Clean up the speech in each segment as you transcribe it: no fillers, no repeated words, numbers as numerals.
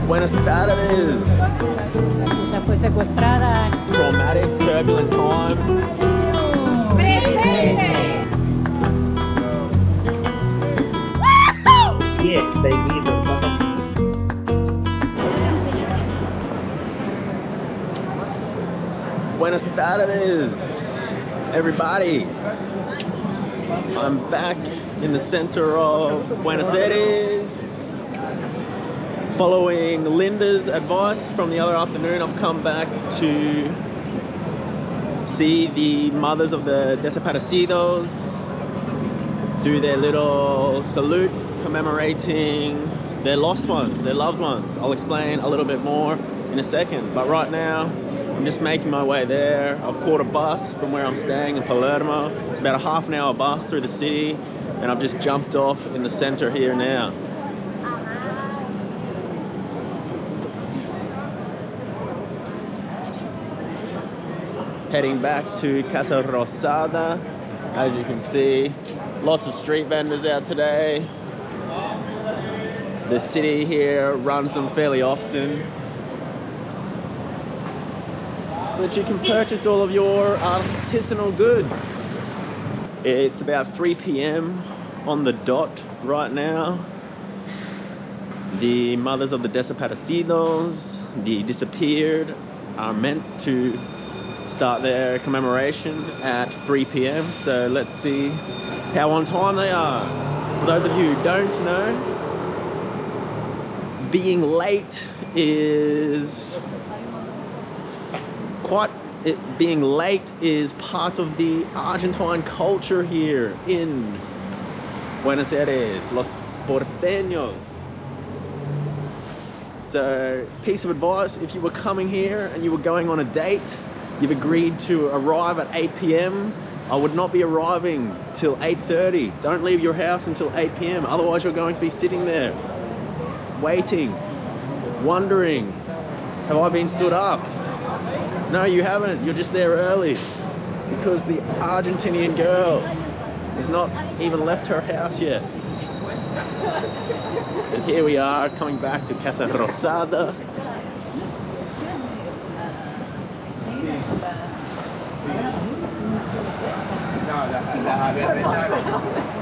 Buenas tardes. Ella fue secuestrada. Traumatic, turbulent time. ¡Presente! Yes, baby. Buenas tardes, everybody. I'm back in the center of Buenos Aires. Following Linda's advice from the other afternoon, I've come back to see the mothers of the Dsaparecidos do their little salute commemorating their lost ones, their loved ones. I'll explain a little bit more in a second, but right now I'm just making my way there. I've caught a bus from where I'm staying in Palermo. It's about a half an hour bus through the city, and I've just jumped off in the center here now. Heading back to Casa Rosada. As you can see, lots of street vendors out today. The city here runs them fairly often, so that you can purchase all of your artisanal goods. It's about 3 p.m. on the dot right now. The mothers of the Dsaparecidos, the disappeared, are meant to start their commemoration at 3 p.m. So let's see how on time they are. For those of you who don't know, being late is part of the Argentine culture here in Buenos Aires, Los Porteños. So, piece of advice, if you were coming here and you were going on a date, you've agreed to arrive at 8 p.m, I would not be arriving till 8:30. Don't leave your house until 8 p.m, otherwise you're going to be sitting there, waiting, wondering, have I been stood up? No, you haven't. You're just there early because the Argentinian girl has not even left her house yet. And here we are coming back to Casa Rosada.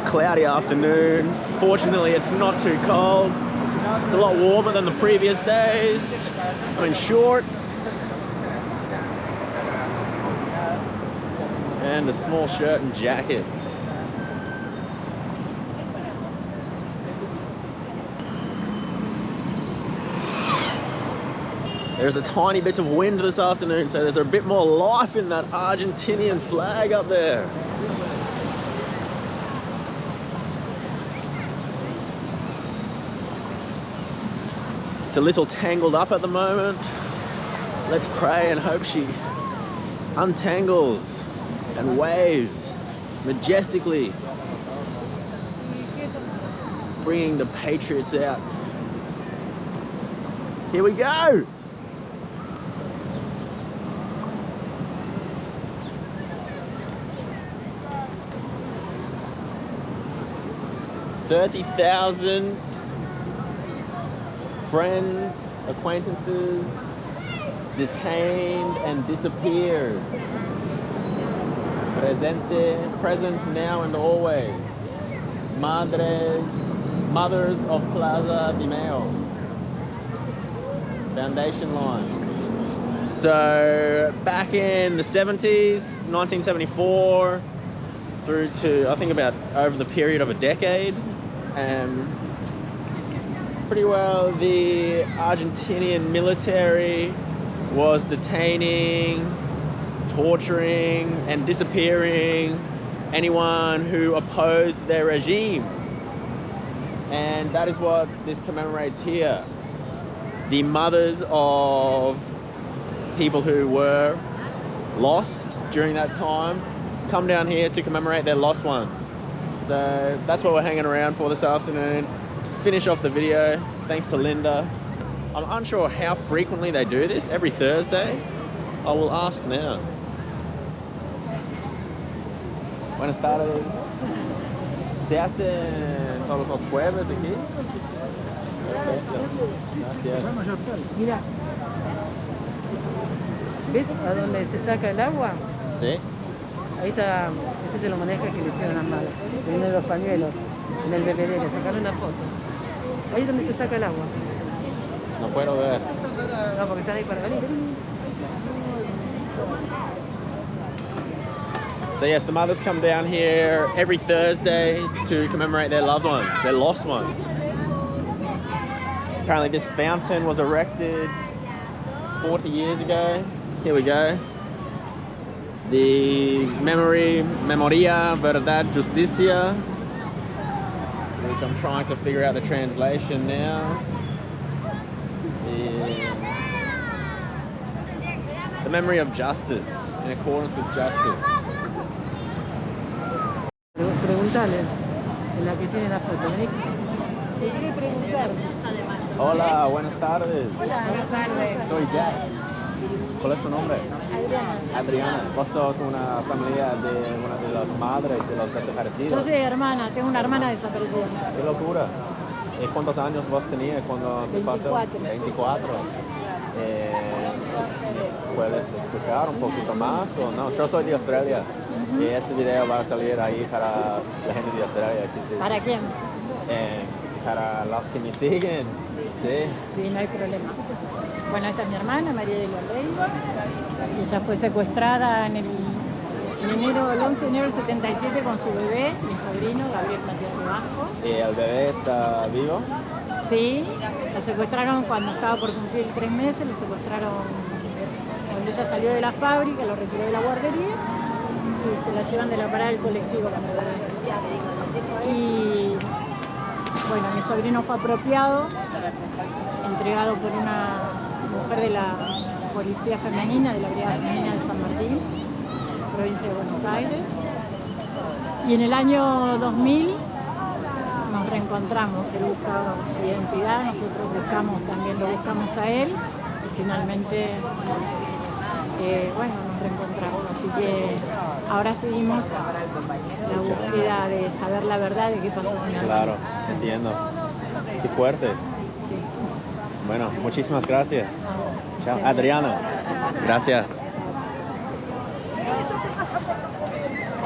Cloudy afternoon. Fortunately, it's not too cold. It's a lot warmer than the previous days. I'm in shorts and a small shirt and jacket. There's a tiny bit of wind this afternoon, so there's a bit more life in that Argentinian flag up there. It's a little tangled up at the moment. Let's pray and hope she untangles and waves majestically, bringing the patriots out. Here we go! $30,000 friends, acquaintances detained and disappeared. Present now and always. Mothers of Plaza de Mayo. Foundation line. So back in the 70s, 1974, through to I think about over the period of a decade, pretty well the Argentinian military was detaining, torturing and disappearing anyone who opposed their regime. And that is what this commemorates here. The mothers of people who were lost during that time come down here to commemorate their lost ones. So that's what we're hanging around for this afternoon. To finish off the video, thanks to Linda. I'm unsure how frequently they do this, every Thursday. I will ask now. Buenas tardes. ¿Se hacen todos los jueves aquí? Gracias. Mira. ¿Ves a dónde se saca el agua? Sí. Ahí está, ese se lo maneja que le hicieron las malas. Vienen los pañuelos en el bebedero, sacarle una foto. Ahí es donde se saca el agua. No puedo ver. No, porque está ahí para venir. So yes, the mothers come down here every Thursday to commemorate their loved ones, their lost ones. Apparently this fountain was erected 40 years ago. Here we go. The Memoria, Verdad, Justicia, which I'm trying to figure out the translation now. The memory of justice, in accordance with justice. Preguntale, en la que tiene la foto. Vení. Te quiere preguntar. Hola, buenas tardes. Hola, buenas tardes. Soy Jack. ¿Cuál es tu nombre? Adriana. Adriana. Vos sos una familia de una de las madres de los desaparecidos. Yo soy hermana, tengo una hermana desaparecida. Qué locura. ¿Cuántos años vos tenías cuando se pasó? 24. 24. ¿Puedes explicar un poquito más o no? Yo soy de Australia y este video va a salir ahí para la gente de Australia. Que sí. ¿Para quién? Para los que me siguen. Sí. Sí, no hay problema. Bueno, esta es mi hermana, María de los Reyes. Ella fue secuestrada en el 11 de enero del 77 con su bebé, mi sobrino, Gabriel Matías Bajo. ¿Y el bebé está vivo? Sí, lo secuestraron cuando estaba por cumplir 3 meses, lo secuestraron cuando ella salió de la fábrica, lo retiró de la guardería y se la llevan de la parada del colectivo con el bebé. Y bueno, mi sobrino fue apropiado, entregado por una mujer de la policía femenina, de la brigada femenina de San Martín, provincia de Buenos Aires. Y en el año 2000 nos reencontramos, él buscaba su identidad, nosotros también lo buscamos a él y finalmente, bueno, nos reencontramos. Así que ahora seguimos la búsqueda de saber la verdad de qué pasó con él. Claro, entiendo. Qué fuerte. Sí. Bueno, muchísimas gracias. Chao, Adriana. Gracias.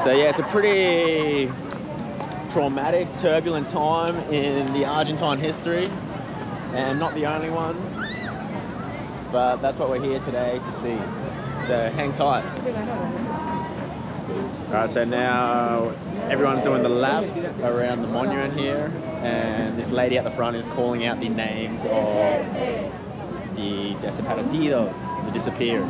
So yeah, it's a pretty traumatic, turbulent time in the Argentine history, and not the only one, but that's what we're here today to see. So hang tight. Alright, so now everyone's doing the lap around the monument here, and this lady at the front is calling out the names of the Dsaparecidos, the disappeared.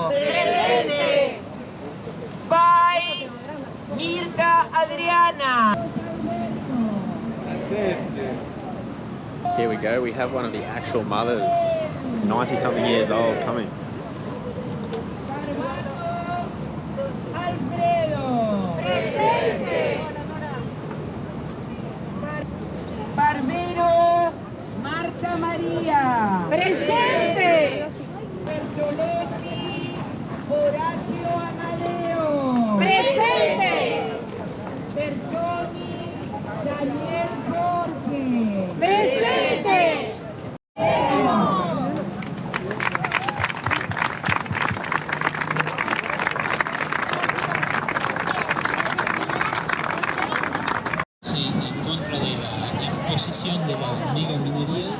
Presente. Pai Mirka Adriana. Here we go, we have one of the actual mothers, 90-something years old, coming. Alfredo. Presente. Barbero Marta María. ¡Presente! Bertoletti Horacio Amadeo. ¡Presente! Bertoni Daniel Jorge. ¡Presente!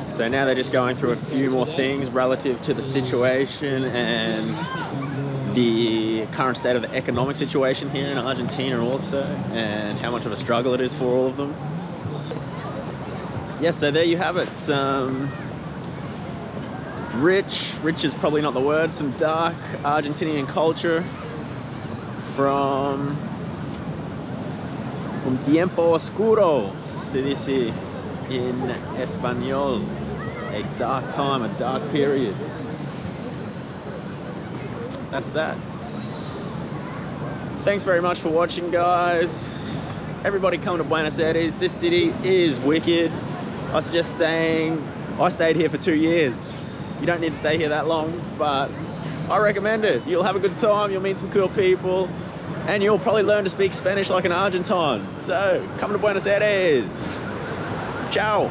So now they're just going through a few more things relative to the situation and the current state of the economic situation here in Argentina also, and how much of a struggle it is for all of them. Yeah, so there you have it. Some rich is probably not the word, some dark Argentinian culture from un tiempo oscuro, se dice in español. A dark time, a dark period. That's that. Thanks very much for watching, guys. everybody come to Buenos Aires. This city is wicked. I suggest staying. I stayed here for 2 years. You don't need to stay here that long, but I recommend it. You'll have a good time, you'll meet some cool people, and you'll probably learn to speak Spanish like an Argentine. So, come to Buenos Aires. Ciao.